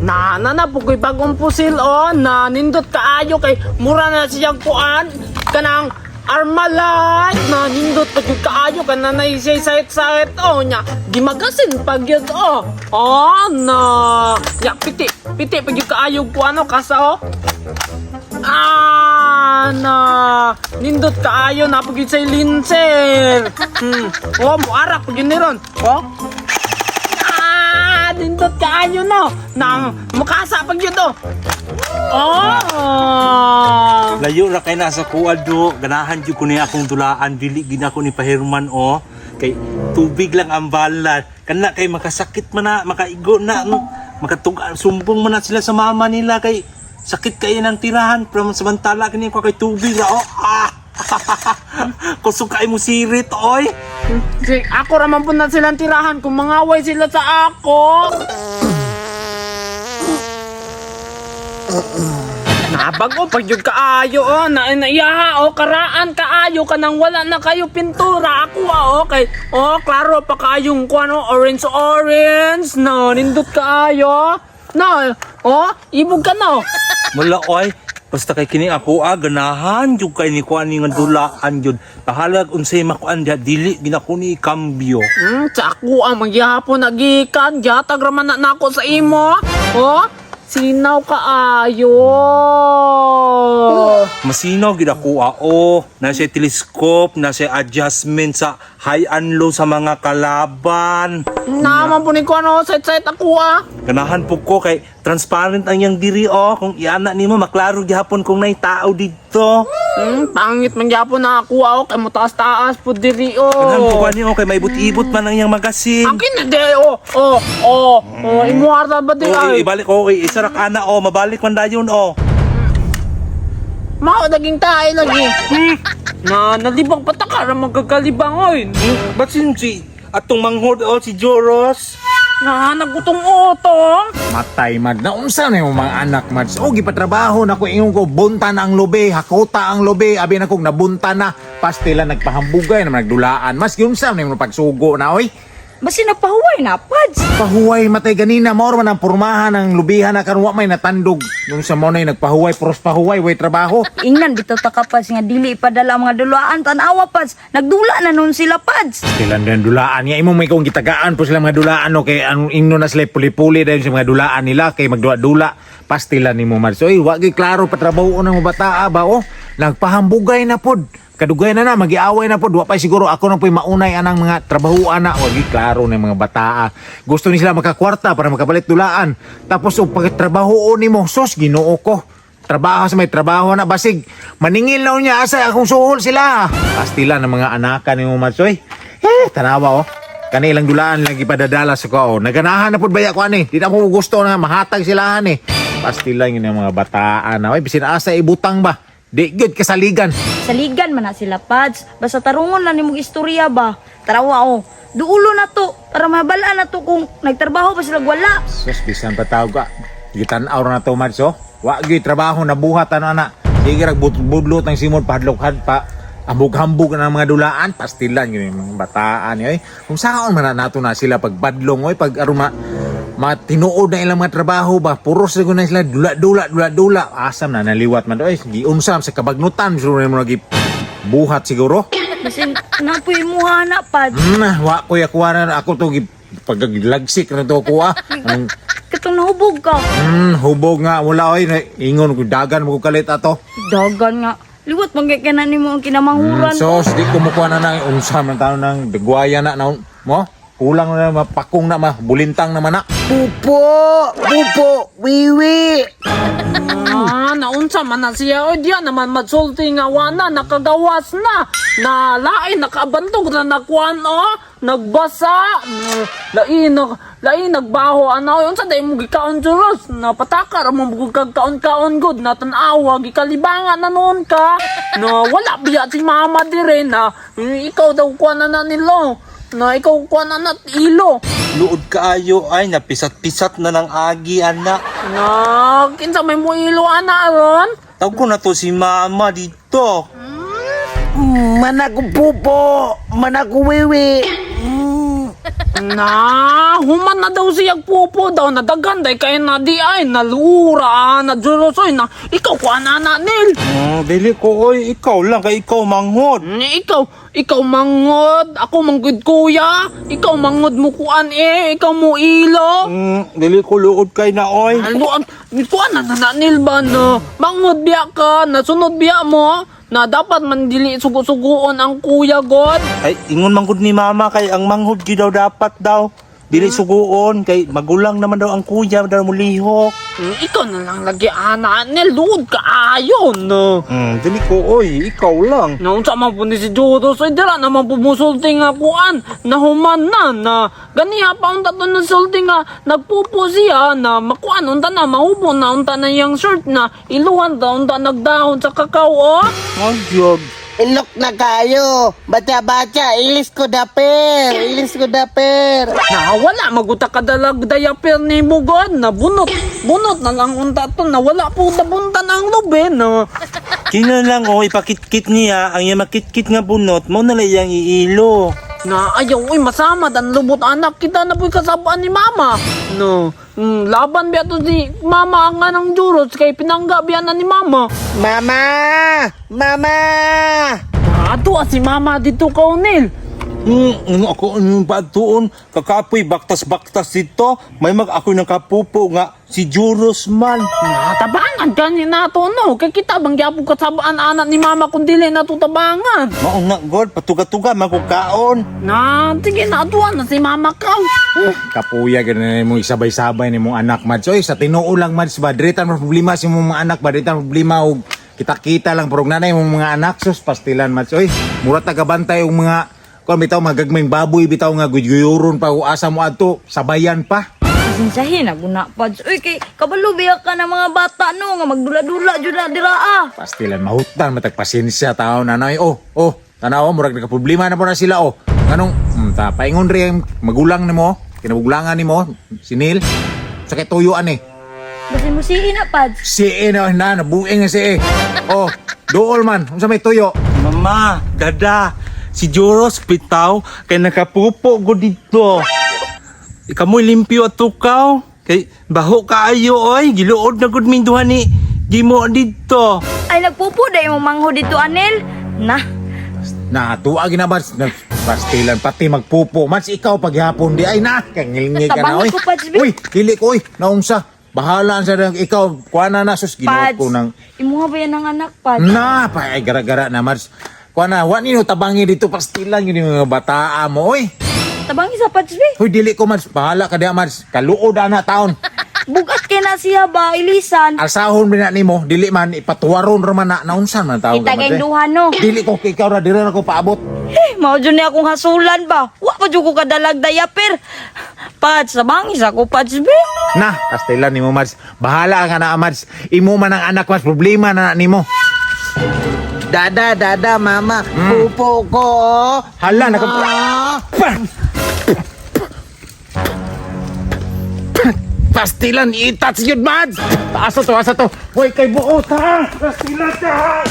Na po ko'y bagong pusil o na nindot kaayo kay mura na siyang kuan kanang Armalite na nindot pa yung kaayo ka na naisay sayet o nya di magasin pag yun o na ya piti pag yung kaayo ko ano kasa o na nindot kaayo na pag yun say linser muarak pag yun niron nindot kaayo no nang makasa pag yun o Layo ra kay nasa kuado, ganahan jud ko ni akong dulaan, dili gid ako ni pahirman o. Kay tubig lang ang balan. Kana kay makasakit man na, makaigo na, sumbong man na sila sa mama nila kay sakit kay ng tirahan from samantala kini ko kay tubig ra o. Kusog kay mo sirit oy. Ako raman po na silang tirahan kung mangaway sila sa ako. Nabago pag yung kaayo naiyaha karaan kaayo ka nang wala na kayo pintura ako okay klaro pa kayong orange no nindot kaayo no ibog ka no Mula oy, basta kay kini ako ganahan jud kay ni kuan nga dulaan jud. Bahalag unsay makuan dia dili ginako ni kambyo. Sa ako ang magyapon nagikan yatag raman na nako sa imo sinaw kaayo. Masinaw gid ako na siya telescope, na siya adjustment sa high and low sa mga kalaban. Naman po ni ko site ako Ganahan po ko kay transparent ang yang diri kung iana nimo maklaro gihapon kung nay tao dito. Pangit man gyapon na ako kay mutaas-taas po diri Ganahan po kani kay may ibot-ibot man ang yang magasin. Ang kinide imuarta ba di ay? Ibalik isa ra kana mabalik man dayon Mao daging tayo lagi. Nalibang pataka ra magkakalibang oy. Ba't si atong manghod si Joros? Nagutong utong. Matay mad na unsa na yung mga anak mad. O gipatrabaho na ko ingon ko bunta na ang lobe, hakota ang lobe, abi na kong nabunta na. Pastila nagpahambugay na nagdulaan. Mas unsa na yung pagsugo na oy. Basi nagpahuway na, Pads. Pahuway matay ganina mo man ang pormahan ng lubihan na karon wa may natandog. Yung sa mo na nagpahuway pros pahuway way trabaho. Ingnan bitaw ta ka, Pads, nga dili ipadala ang mga dulaan tanawa, Pads. Nagdula na nun sila, Pads. Kailan din dulaan niya imo may kong gitagaan po sila mga dulaan no kay ang ingno na sila puli-puli dahil sa mga dulaan nila kay magdula-dula pastilan nimo mad. So wa gyud klaro patrabaho ng bataa ba nagpahambugay na pod. Kadugay na magiaway na po. Wa pa siguro ako na po'y maunay anang mga trabahuan na. Wagi klaro ng mga bataa. Gusto ni sila makakwarta para makapalit dulaan. Tapos pagtrabaho ni mo, sos, ginoo ko. Trabaho sa may trabaho na. Basig, maningil na niya asa akong suhol sila. Pastila ng mga anakan ni mo, Matsoy. Tanawa Kanilang dulaan lagi padadala sa ko. Naganahan na po ba ko ani? Di na ko gusto na mahatag sila ani. Pastila yung mga bataan na. Bisin asa ibutang ba? Di good kasaligan. Saligan man na sila, Pads. Basta tarungon na ni mong istorya ba. Tarawa duulo na to. Para mabala na to kung nagtrabaho pa sila wala. Sus, bisan patawag ka. Gitan-aw na to, Mads, Wa gyud trabaho na buhat ana. Sige ra budlot ng simon padlok pa. Ambog-hambog na mga dulaan, pastilan yun yung mga bataan yun. Kung saan man nato na sila pagbadlong pag aruma matinuod na ilang mga trabaho ba, puros na sila dula. Asam na naliwat man giunsam sa kabagnutan siguro mo lagi buhat siguro. Kasi napoy mo na, Pads. Wa ko yakuha na ako to paglagsik na to ko Katong nahubog ka. Hubog nga wala ingon ko dagan mo ko kalit ato. Dagan nga. Liwat magkakana ni mo ang kinamanguran. So, di kumukuha na ng unsam ng tao ng dagwaya na mo. Kulang na mapakong na bulintang naman na. Pupo, wiwi. Naunsa man na siya diyan naman magsulti nga wana nakagawas na lain nakabantog na nakuan nagbasa lain nagbaho unsa day mo gikaon juros napatakar mo kagkaon-kaon good na tan-awa gikalibangan na noon ka wala biya si mama dire na ikaw daw kuan na nilo na ikaw kuan na ilo Luod kaayo ay napisat-pisat na ng agi anak. Kinsa may mo ilo ana ron? Tawag ko na to si mama dito. Manaku pupo, manaku wiwi. Na, human na daw siya pupo daw, nadaganday kay na di ay, nalura, na jurosoy na, ikaw ko anana nil. Dili ko, oy, ikaw lang, kay ikaw manghod. Ikaw mangod, ako manggod kuya, ikaw mangod mo kuan ikaw mo ilo. Dili ko luod kay na, oy. Ano, kuan na nananil ba na, mangod biya ka, nasunod biya mo, na dapat mandili sugo-sugoon ang kuya god. Ay, ingon manghod ni mama kay ang manghod gyud daw dapat daw. Dili suguon kay magulang naman daw ang kuya daw mulihok. Ikaw na lang lagi ana nil, luod ka ayon no. Dili ko, oy, ikaw lang. Naun sa man po ni si Jodo, so dira naman pumusulti nga kuan, nahuman na ganiha pa unta to ng sulti nga, nagpupo siya na makuan, unta na, mahubo na, unta na yung shirt na, iluhan ta, unta nagdahon sa kakao, Ay, Diyod. Ilok na kayo. Baca-baca, ilis ko daper. Ilis ko daper. Na wala, maguta kadalag diaper ni mo god, na bunot na lang unta to, na wala po tabunta ng lube, na. Kina lang, oy, pakitkit niya, ang iya makitkit nga bunot, mo na lang iyang iilo. Na ayaw, uy, masama dan lubot anak kita na po'y kasabaan ni mama. No, laban biya to si mama ang anang juros kay pinangga biya na ni mama. Mama! Mama! Ato si mama dito kaunil. Ako yung patuon, kakapoy, baktas-baktas dito, may ako ng kapupo nga, si Juros man. Tabangan ka ni nato no, kay kita bang gyapon kasabaan anak ni mama kung dili na to tabangan. Mauna, God, patuga-tuga, magkukaon. Na, sige na atuan na si mama ka. Kapuya ganun mo isabay-sabay ni mong anak Mads. Oy, sa tinuo lang Mads ba, diritan mo problema si mong mga anak ba, diritan problema og kita-kita lang pero nanay mong mga anak sus pastilan Mads. Oy, mura tagabantay og mga kon bitaw magagmayng baboy bitaw nga guyuron pa o asa mo adto sabayan pa. Sinsahin, naguna pads. Uy, kay kabalo biya ka ng mga bata no, nga magdula-dula jud na dira Pastilan mahutan matag pasensya tao nanay. Oh, tanaw murag nagka-problema na po na sila Anong paingon ri ang magulang nimo, kinabuglangan nimo, sinil. Sakit tuyuan Basin mo siin na pads. Si na nabuing nga si dool man, unsa may tuyo? Mama, dada, si Juros bitaw, kay nakapupo ko dito. Ikaw mo limpyo at tukaw. Kay baho kaayo, oy, giluod na gud min duha ni gimo dito. Ay, nagpupo da yung mangho dito, Anel. Tuwa ginabads pastilan pati magpupo Mads ikaw paghapon di ay kangilngi ka na Tabangi ko, Pads, Uy, dili ko naunsa bahala sa ikaw kuana na sus ginuot ko nang Imuha ba yan ng anak, Pads? pa ay gara-gara na Mads kuana wa nino tabangi dito pastilan yun yung mga bataa mo Tabangi sa Pads, be. Hoy dili ko Mads bahala ka diha Mads kaluod na taon Bugat kay na siya ba, ilisan. alsahon na nimo dili man ipatuwaron ra man na naunsan man taon ka Itagay Mads duha, no? dili ko kay ikaw ra dira na ko paabot Mao dyan niya akong hasulan ba? Wa pa dyan ko kadalag diaper. Pads, sabangis ako, Pads, be. na pastilan nimo Mads bahala ka na Mads imo man ang anak Mads problema na nimo Dada, mama. Pupo ko. hala pastilan itats yun Mads asa to hoy kay buot ha pastilan ta